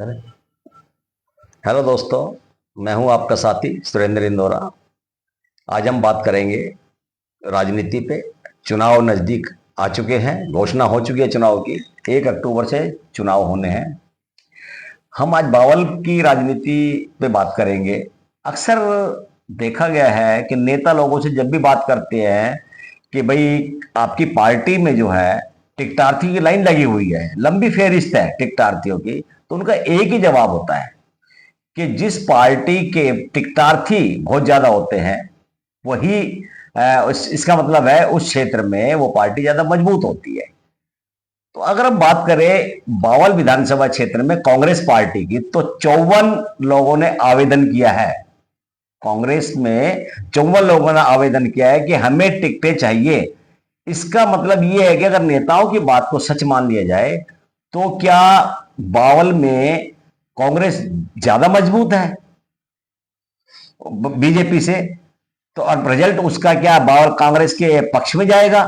Hello दोस्तों, मैं हूं आपका साथी सुरेंद्र इंदौरा। आज हम बात करेंगे राजनीति पे। चुनाव नज़दीक आ चुके हैं, घोषणा हो चुकी है चुनाव की। 1 अक्टूबर से चुनाव होने हैं। हम आज बावल की राजनीति पे बात करेंगे। अक्सर देखा गया है कि नेता लोगों से जब भी बात करते हैं कि भाई आपकी पार्टी में जो है टिकटार्थी की लाइन लगी हुई है, लंबी फेहरिस्त है टिकटार्थियों की, तो उनका एक ही जवाब होता है कि जिस पार्टी के टिकटार्थी बहुत ज्यादा होते हैं वही इसका मतलब है उस क्षेत्र में वो पार्टी ज्यादा मजबूत होती है। तो अगर हम बात करें बावल विधानसभा क्षेत्र में कांग्रेस पार्टी की, तो 54 लोगों ने आवेदन किया है। कांग्रेस में 54 लोगों ने आवेदन किया है कि हमें टिकटें चाहिए। इसका मतलब यह है कि अगर नेताओं की बात को सच मान लिया जाए तो क्या बावल में कांग्रेस ज्यादा मजबूत है बीजेपी से? तो और रिजल्ट उसका क्या बावल कांग्रेस के पक्ष में जाएगा?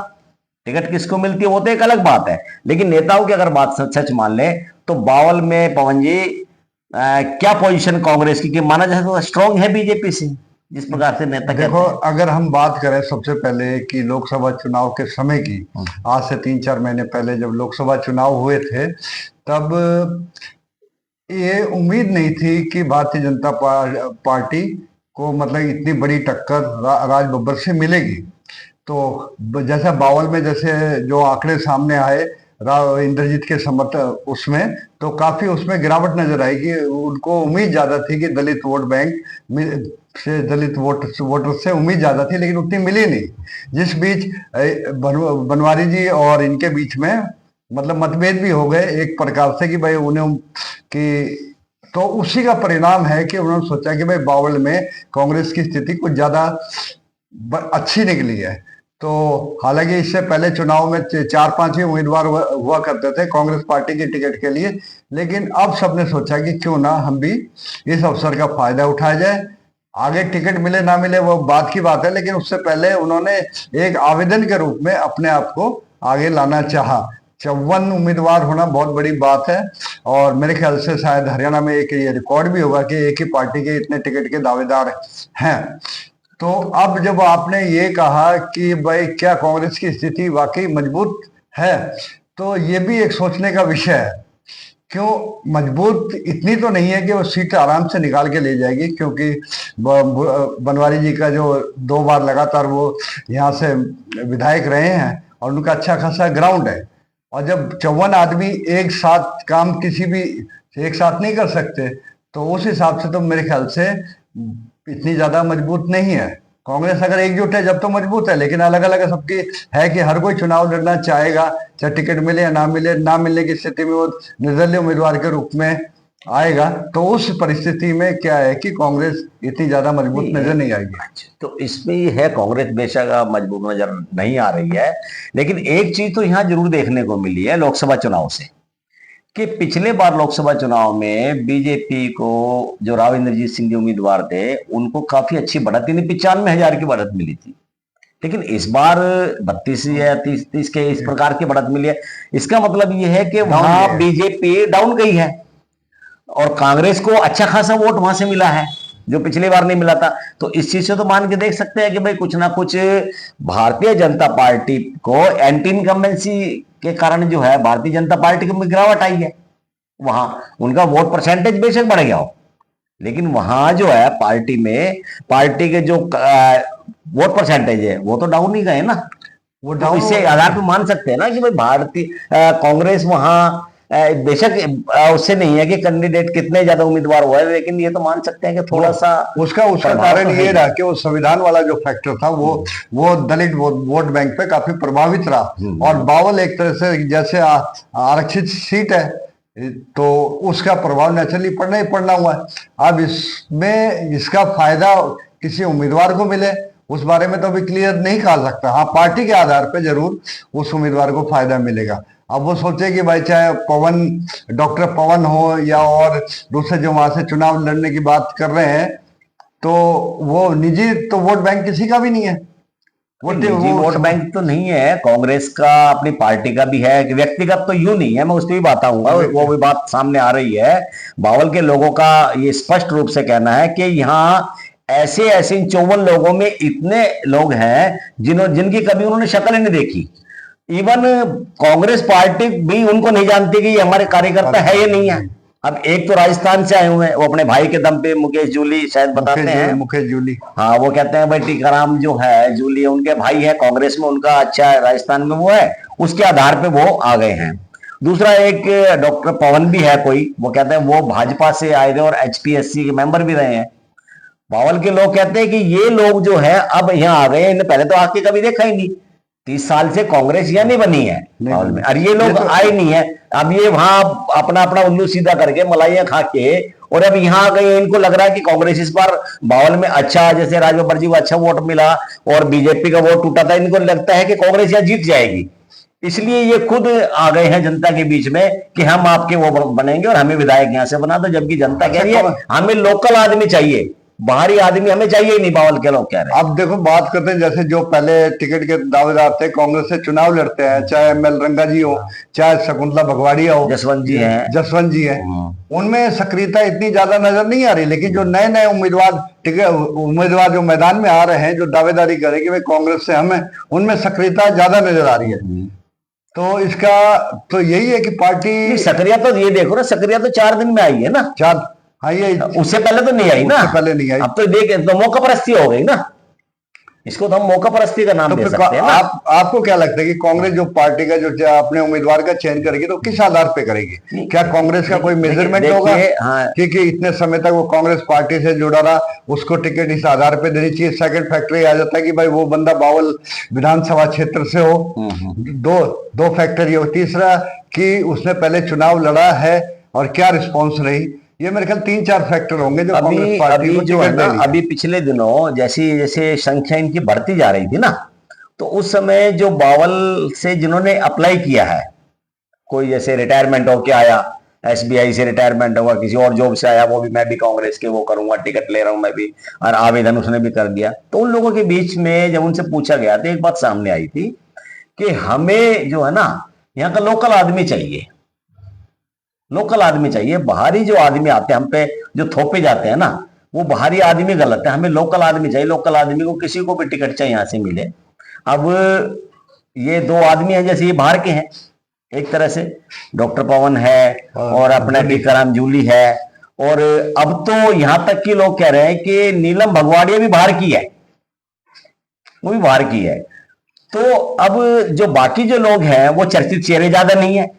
टिकट किसको मिलती है वो तो एक अलग बात है, लेकिन नेताओं की अगर बात सच सच मान ले तो बावल में पवन जी क्या पोजीशन कांग्रेस की माना जाए तो स्ट्रांग है बीजेपी से, जिस प्रकार से नेता देखो, कहते हैं। अगर हम बात करें सबसे पहले कि लोकसभा चुनाव के समय की, आज से 3-4 महीने पहले जब लोकसभा चुनाव हुए थे, तब ये उम्मीद नहीं थी कि भारतीय जनता पार्टी को मतलब इतनी बड़ी टक्कर राज बब्बर से मिलेगी। तो जैसा बावल में जैसे जो आंकड़े सामने आए इंद्रजीत के समर्थन उसमें, तो काफी उसमें गिरावट नजर आएगी। उनको उम्मीद ज्यादा थी कि दलित वोट बैंक से दलित वोटर से उम्मीद ज्यादा थी, लेकिन उतनी मिली नहीं। जिस बीच बनवारी जी और इनके बीच में मतलब मतभेद भी हो गए एक प्रकार से कि भाई उन्हें कि तो उसी का परिणाम है कि उन्होंने सोचा कि भाई बावल में कांग्रेस की स्थिति कुछ ज्यादा अच्छी निकली है। तो हालांकि इससे पहले चुनाव में 4-5 ही उम्मीदवार हुआ करते थे कांग्रेस पार्टी के टिकट के लिए, लेकिन अब सबने सोचा कि क्यों ना हम भी इस अवसर का फायदा उठाया जाए। आगे टिकट मिले ना मिले वो बात की बात है, लेकिन उससे पहले उन्होंने एक आवेदन के रूप में अपने आप को आगे लाना चाहा। 54 उम्मीदवार होना बहुत बड़ी बात है, और मेरे ख्याल से शायद हरियाणा में एक ये रिकॉर्ड भी होगा कि एक ही पार्टी के इतने टिकट के दावेदार हैं। तो अब जब आपने ये कहा कि भाई क्या कांग्रेस की स्थिति वाकई मजबूत है, तो ये भी एक सोचने का विषय है। क्यों मजबूत इतनी तो नहीं है कि वो सीट आराम से निकाल के ले जाएगी, क्योंकि बनवारी जी का जो 2 बार लगातार वो यहाँ से विधायक रहे हैं और उनका अच्छा खासा ग्राउंड है। और जब 54 आदमी एक साथ काम किसी भी एक साथ नहीं कर सकते, तो उस हिसाब से तो मेरे ख्याल से इतनी ज्यादा मजबूत नहीं है। कांग्रेस अगर एकजुट है जब तो मजबूत है, लेकिन अलग अलग सबकी है कि हर कोई चुनाव लड़ना चाहेगा, चाहे टिकट मिले या ना मिले। ना मिलने की स्थिति में वो निर्दलीय उम्मीदवार के रूप में आएगा। तो उस परिस्थिति में क्या है कि कांग्रेस इतनी ज्यादा मजबूत नजर नहीं आएगी। तो इसमें ही है, कांग्रेस बेशक मजबूत नजर नहीं आ रही है, लेकिन एक चीज तो यहां जरूर देखने को मिली है लोकसभा चुनाव से कि पिछले बार लोकसभा चुनाव में बीजेपी को जो राव इंद्रजीत सिंह जी उम्मीदवार थे उनको काफी अच्छी बढ़त, 95,000 की बढ़त मिली थी। लेकिन इस बार 32 या 30 के इस प्रकार की बढ़त मिली है। इसका मतलब यह है कि वहां बीजेपी डाउन गई है और कांग्रेस को अच्छा खासा वोट वहां से मिला है जो पिछली बार नहीं मिला था। तो इस चीज से तो मान के देख सकते हैं कि भाई कुछ ना कुछ भारतीय जनता पार्टी को एंटी इनकम्बेंसी के कारण जो है भारतीय जनता पार्टी की गिरावट आई है। वहां उनका वोट परसेंटेज बेशक बढ़ गया हो, लेकिन वहां जो है पार्टी में पार्टी के जो वोट परसेंटेज है वो तो डाउन ही गए ना। वो डाउन, तो इससे आधार पर मान सकते हैं ना कि भाई भारतीय कांग्रेस वहां बेशक उससे नहीं है कि कैंडिडेट कितने ज्यादा उम्मीदवार हुए, लेकिन ये तो मान सकते हैं कि थोड़ा सा उसका कारण ये रहा कि वो संविधान वाला जो फैक्टर था वो दलित वोट बैंक पे काफी प्रभावित रहा। और बावल एक तरह से जैसे आरक्षित सीट है, तो उसका प्रभाव नेचुरली पड़ना ही पड़ना हुआ है। अब इसमें इसका फायदा किसी उम्मीदवार को मिले उस बारे में तो अभी क्लियर नहीं कहा सकता। हाँ, पार्टी के आधार पर जरूर उस उम्मीदवार को फायदा मिलेगा। अब वो सोचे कि भाई चाहे डॉक्टर पवन हो या और दूसरे जो वहां से चुनाव लड़ने की बात कर रहे हैं, तो वो निजी तो वोट बैंक किसी का भी नहीं है। निजी वोट बैंक तो नहीं है, कांग्रेस का अपनी पार्टी का भी है, व्यक्तिगत तो यूं नहीं है, मैं उस पर भी बात आऊंगा, वो भी बात सामने आ रही है। बावल के लोगों का ये स्पष्ट रूप से कहना है कि यहाँ ऐसे ऐसे 54 लोगों में इतने लोग हैं जिनकी कभी उन्होंने शक्ल ही नहीं देखी। इवन कांग्रेस पार्टी भी उनको नहीं जानती कि ये हमारे कार्यकर्ता है या नहीं है। अब एक तो राजस्थान से आए हुए हैं, वो अपने भाई के दम पे, मुकेश जूली शायद बताते हैं, मुकेश जूली, हाँ, वो कहते हैं भाई टीकाराम जो है जूली उनके भाई है, कांग्रेस में उनका अच्छा है, राजस्थान में वो है, उसके आधार पे वो आ गए हैं। दूसरा एक डॉक्टर पवन भी है कोई, वो कहते हैं वो भाजपा से आए थे और एचपीएससी के मेंबर भी रहे हैं। बावल के लोग कहते हैं कि ये लोग जो है अब यहाँ आ गए, इन्हें पहले तो आके कभी देखा ही नहीं, 30 साल से कांग्रेस यहाँ नहीं बनी है बावल में, और ये लोग आए नहीं है। अब ये वहां अपना अपना उल्लू सीधा करके मलाइयां खा के और अब यहाँ आ गए, इनको लग रहा है कि कांग्रेस इस बार बावल में अच्छा, जैसे राजबब्बर जी को अच्छा वोट मिला और बीजेपी का वोट टूटा था, इनको लगता है कि कांग्रेस यहाँ जीत जाएगी, इसलिए ये खुद आ गए हैं जनता के बीच में कि हम आपके वो बनेंगे और हमें विधायक यहां से बना दो, जबकि जनता कह रही है हमें लोकल आदमी चाहिए, बाहरी आदमी हमें चाहिए ही नहीं, बावल के लोग कह रहे हैं। अब देखो बात करते हैं, जैसे जो पहले टिकट के दावेदार थे, कांग्रेस से चुनाव लड़ते हैं, चाहे एमएल रंगा जी हो, चाहे शकुंतला भगवाड़िया हो, जसवंत जी हैं, उनमें सक्रियता इतनी ज्यादा नजर नहीं आ रही, लेकिन जो नए नए उम्मीदवार जो मैदान में आ रहे हैं, जो दावेदारी करे कि भाई कांग्रेस से हमें, उनमें सक्रियता ज्यादा नजर आ रही है। तो इसका तो यही है कि पार्टी सक्रियता तो ये देखो ना, सक्रियता तो 4 दिन में आई है ना, 4, हाँ, ये उससे पहले तो नहीं आई ना, उससे पहले नहीं आई। अब तो देख, तो मौका परस्ती हो गई ना, इसको तो हम मौका परस्ती का नाम दे सकते हैं ना। आपको क्या लगता है कि कांग्रेस जो पार्टी का जो अपने उम्मीदवार का चयन करेगी तो किस आधार पे करेगी? क्या कांग्रेस का कोई मेजरमेंट होगा? हाँ, क्योंकि इतने समय तक वो कांग्रेस पार्टी से जुड़ा रहा, उसको टिकट इस आधार पे देनी चाहिए। सेकंड फैक्टर आ जाता है कि भाई वो बंदा बावल विधानसभा क्षेत्र से हो, दो फैक्टर ये हो। तीसरा कि उसने पहले चुनाव लड़ा है और क्या रिस्पॉन्स रही, ये मेरे ख्याल 3-4 फैक्टर होंगे जो कांग्रेस पार्टी को जो है ना, अभी पिछले दिनों जैसे संख्या इनकी बढ़ती जा रही थी ना, तो उस समय जो बावल से जिन्होंने अप्लाई किया है, कोई जैसे रिटायरमेंट होके आया, एसबीआई से रिटायरमेंट हुआ, किसी और जॉब से आया, वो भी मैं भी कांग्रेस के वो करूंगा, टिकट ले रहा हूं मैं भी, और आवेदन उसने भी कर दिया, तो उन लोगों के बीच में जब उनसे पूछा गया तो एक बात सामने आई थी कि हमें जो है ना यहाँ का लोकल आदमी चाहिए, लोकल आदमी चाहिए, बाहरी जो आदमी आते हैं हम पे जो थोपे जाते हैं ना, वो बाहरी आदमी गलत है, हमें लोकल आदमी चाहिए, लोकल आदमी को किसी को भी टिकट चाहिए यहां से मिले। अब ये 2 आदमी हैं, जैसे ये बाहर के हैं, एक तरह से डॉक्टर पवन है और अपना टीकाराम जूली है, और अब तो यहां तक कि लोग कह रहे हैं कि नीलम भगवाड़िया भी बाहर की है, वो भी बाहर की है। तो अब जो बाकी जो लोग हैं वो चर्चित चेहरे ज्यादा नहीं है,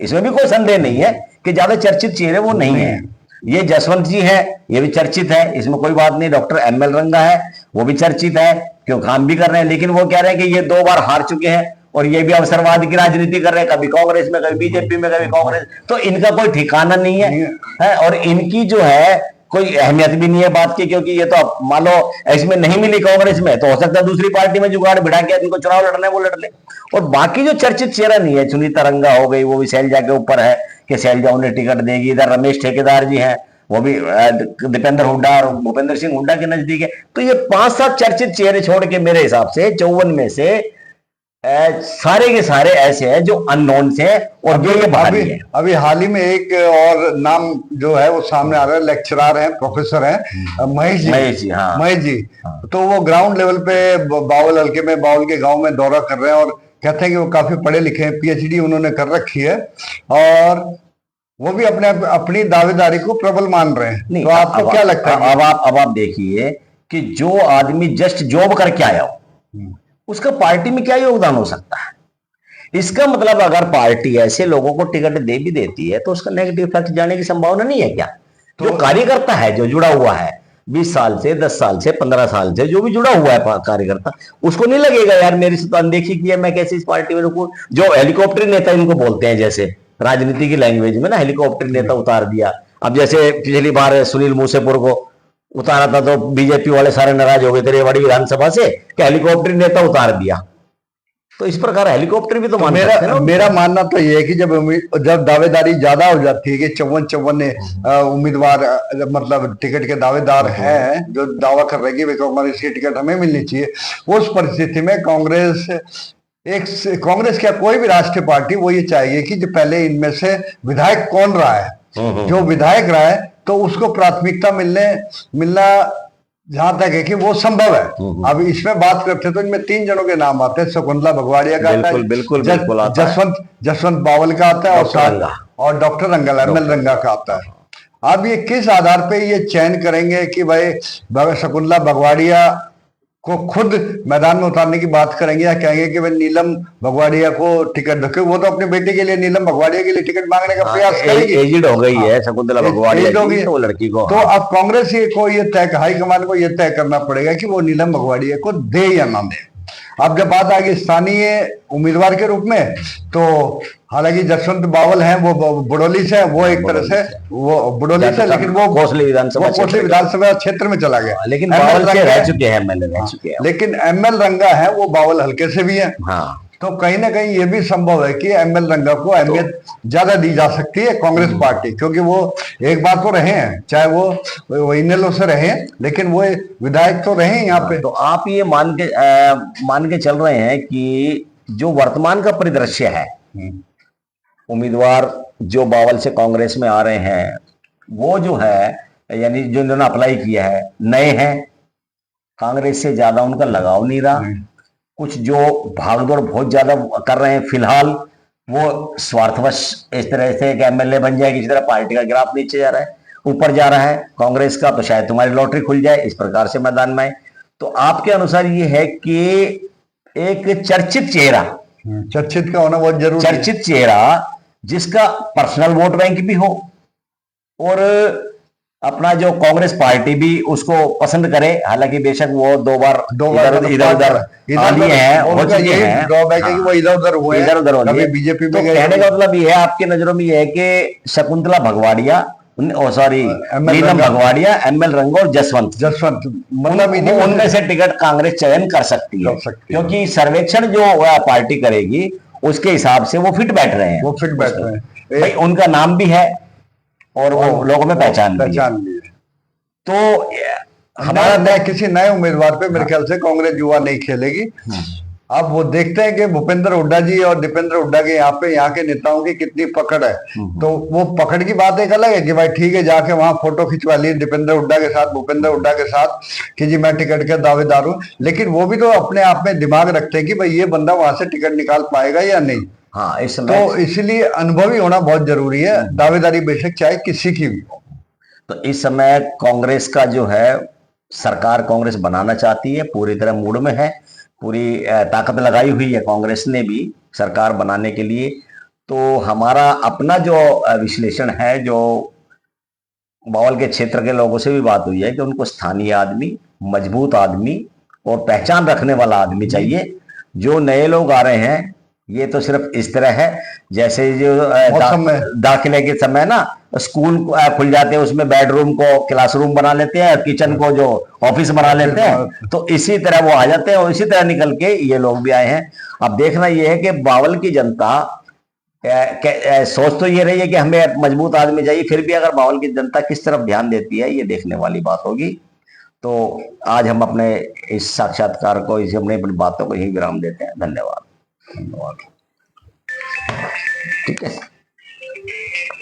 इसमें भी कोई संदेह नहीं है कि ज्यादा चर्चित चेहरे वो नहीं है। ये जसवंत जी है, ये भी चर्चित है, इसमें कोई बात नहीं। डॉक्टर एमएल रंगा है, वो भी चर्चित है, क्यों काम भी कर रहे हैं, लेकिन वो कह रहे हैं कि ये 2 बार हार चुके हैं और ये भी अवसरवाद की राजनीति कर रहे हैं, कभी कांग्रेस में, कभी बीजेपी में, कभी कांग्रेस, तो इनका कोई ठिकाना नहीं है, और इनकी जो है कोई अहमियत भी नहीं है बात की, क्योंकि ये तो मान लो इसमें नहीं मिली कांग्रेस में तो हो सकता है दूसरी पार्टी में जुगाड़ बिठा के इनको चुनाव लड़ना है वो लड़ ले। और बाकी जो चर्चित चेहरा नहीं है, सुनीता रंगा हो गई, वो भी शैलजा के ऊपर है कि शैलजा उन्हें टिकट देगी, इधर रमेश ठेकेदार जी हैं, वो भी दीपेंद्र हुड्डा और भूपेंद्र सिंह हुड्डा के नजदीक है। तो ये 5-7 चर्चित चेहरे छोड़ के मेरे हिसाब से 54 में से सारे के सारे ऐसे हैं जो अननोन से और जो ये बाहरी है। अभी हाल ही में एक और नाम जो है वो सामने आ रहा है, लेक्चरर हैं, प्रोफेसर हैं, महेश जी, हाँ, महेश जी, हाँ। तो वो ग्राउंड लेवल पे बावल हल्के में, बावल के गांव में दौरा कर रहे हैं और कहते हैं कि वो काफी पढ़े लिखे हैं, पीएचडी उन्होंने कर रखी है और वो भी अपनी दावेदारी को प्रबल मान रहे हैं। तो आपको क्या लगता है? अब आप देखिए कि जो आदमी जस्ट जॉब करके आया हो उसका पार्टी में क्या योगदान हो सकता है। इसका मतलब अगर पार्टी ऐसे लोगों को टिकट दे भी देती है तो उसका नेगेटिव इफेक्ट जाने की संभावना नहीं है क्या? तो जो कार्यकर्ता है, जो जुड़ा हुआ है 20 साल से, 10 साल से, 15 साल से, जो भी जुड़ा हुआ है कार्यकर्ता, उसको नहीं लगेगा यार मेरी से तो अनदेखी की है, मैं कैसे इस पार्टी में रुकूं। जो हेलीकॉप्टर नेता इनको बोलते हैं, जैसे राजनीति की लैंग्वेज में ना हेलीकॉप्टर नेता उतार दिया। अब जैसे पिछली बार सुनील मूसेपुर को उतारा था तो बीजेपी वाले सारे नाराज हो गए थे रेवाड़ी विधानसभा से कि हेलीकॉप्टर नेता उतार दिया। तो इस प्रकार हेलीकॉप्टर भी तो मान सकते हैं ना। मेरा मानना तो ये है कि जब दावेदारी ज्यादा हो जाती है कि 54 उम्मीदवार मतलब टिकट के दावेदार हैं जो दावा कर रहे हैं कि भाई कांग्रेस की टिकट हमें मिलनी चाहिए, उस परिस्थिति में कांग्रेस क्या कोई भी राष्ट्रीय पार्टी वो ये चाहिए कि जो पहले इनमें से विधायक कौन रहा है, जो विधायक रहा है तो उसको प्राथमिकता मिलना जहां तक है कि वो संभव है। अब इसमें बात करते हैं तो इनमें 3 जनों के नाम आते हैं। शकुंतला भगवाड़िया का आता है, बिल्कुल जसवंत बावल का आता है और डॉक्टर रंगल ML रंगा का आता है। अब ये किस आधार पे ये चयन करेंगे कि भाई शकुंतला भगवाड़िया को खुद मैदान में उतारने की बात करेंगे या कहेंगे कि भाई नीलम भगवाड़िया को टिकट दो, क्योंकि वो तो अपने बेटे के लिए नीलम भगवाड़िया के लिए टिकट मांगने का प्रयास करेगी। एजिड हो गई है शकुंतला भगवाड़िया की, तो वो लड़की को तो अब कांग्रेस को ये हाईकमान को ये तय करना पड़ेगा कि वो नीलम भगवाड़िया को दे या ना दे। अब जब बात आ गई स्थानीय उम्मीदवार के रूप में, तो हालांकि जसवंत बावल हैं वो बुड़ौली से, वो एक तरह से वो बुड़ौली से, लेकिन वो कोसली विधानसभा क्षेत्र में चला गया, लेकिन बावल से रह चुके हैं, ML रह चुके हैं। लेकिन ML रंगा है वो बावल हल्के से भी है। हाँ, तो कहीं ना कहीं ये भी संभव है कि ML रंगा को अहमियत ज्यादा दी जा सकती है कांग्रेस पार्टी, क्योंकि वो एक बार तो रहे हैं, चाहे वो इनेलो से रहे, लेकिन वो विधायक तो रहे यहाँ पे। तो आप ये मान के चल रहे हैं कि जो वर्तमान का परिदृश्य है, उम्मीदवार जो बावल से कांग्रेस में आ रहे हैं वो जो है, यानी जो इन्होंने अप्लाई किया है, नए हैं, कांग्रेस से ज्यादा उनका लगाव नहीं रहा। कुछ जो भागदौड़ बहुत ज्यादा कर रहे हैं फिलहाल, वो स्वार्थवश इस तरह से कि MLA बन जाए, किसी तरह पार्टी का ग्राफ नीचे जा रहा है, ऊपर जा रहा है कांग्रेस का, तो शायद तुम्हारी लॉटरी खुल जाए, इस प्रकार से मैदान में आए। तो आपके अनुसार ये है कि एक चर्चित चेहरा, चर्चित का होना बहुत जरूरी है, चर्चित चेहरा जिसका पर्सनल वोट बैंक भी हो और अपना जो कांग्रेस पार्टी भी उसको पसंद करे, हालांकि बेशक वो दो बार इधर आली हैं, हो चुके हैं, ड्रॉबैक है कि वो इधर उधर हुए, इधर उधर हो गए बीजेपी तो कहने का मतलब ये है आपके नजरों में ये है कि शकुंतला भगवाड़िया, सॉरी नीलम भगवाड़िया, ML रंगा और जसवंत मतलब उनमें से टिकट कांग्रेस चयन कर सकती है, क्योंकि सर्वेक्षण जो पार्टी करेगी उसके हिसाब से वो फिट बैठ रहे हैं, भाई उनका नाम भी है और वो लोगों में पहचान भी है। तो हमारा किसी नए उम्मीदवार पे मेरे ख्याल से कांग्रेस युवा नहीं खेलेगी। अब वो देखते हैं कि भूपेंद्र हुड्डा जी और दीपेंद्र हुड्डा के यहाँ के नेताओं की कितनी पकड़ है। तो वो पकड़ की बात एक अलग है कि भाई ठीक है, जाके वहां फोटो खिंचवा ली दीपेंद्र हुड्डा के साथ, भूपेंद्र हुड्डा के साथ कि जी मैं टिकट का दावेदार हूँ, लेकिन वो भी तो अपने आप में दिमाग रखते हैं कि भाई ये बंदा वहां से टिकट निकाल पाएगा या नहीं। हाँ, तो इसलिए अनुभवी होना बहुत जरूरी है, दावेदारी बेशक चाहे किसी की भी हो। तो इस समय कांग्रेस का जो है, सरकार कांग्रेस बनाना चाहती है, पूरी तरह मूड में है, पूरी ताकत लगाई हुई है कांग्रेस ने भी सरकार बनाने के लिए। तो हमारा अपना जो विश्लेषण है, जो बावल के क्षेत्र के लोगों से भी बात हुई है कि उनको स्थानीय आदमी, मजबूत आदमी और पहचान रखने वाला आदमी चाहिए। जो नए लोग आ रहे हैं ये तो सिर्फ इस तरह है जैसे जो दाखिले के समय ना स्कूल खुल जाते हैं, उसमें बेडरूम को क्लासरूम बना लेते हैं, किचन को जो ऑफिस बना लेते हैं, तो इसी तरह वो आ जाते हैं और इसी तरह निकल के ये लोग भी आए हैं। अब देखना ये है कि बावल की जनता सोच तो ये रही है कि हमें मजबूत आदमी चाहिए, फिर भी अगर बावल की जनता किस तरफ ध्यान देती है ये देखने वाली बात होगी। तो आज हम अपने इस साक्षात्कार को, इस अपनी बातों को यही विराम देते हैं। धन्यवाद। धन्यवाद। ठीक है।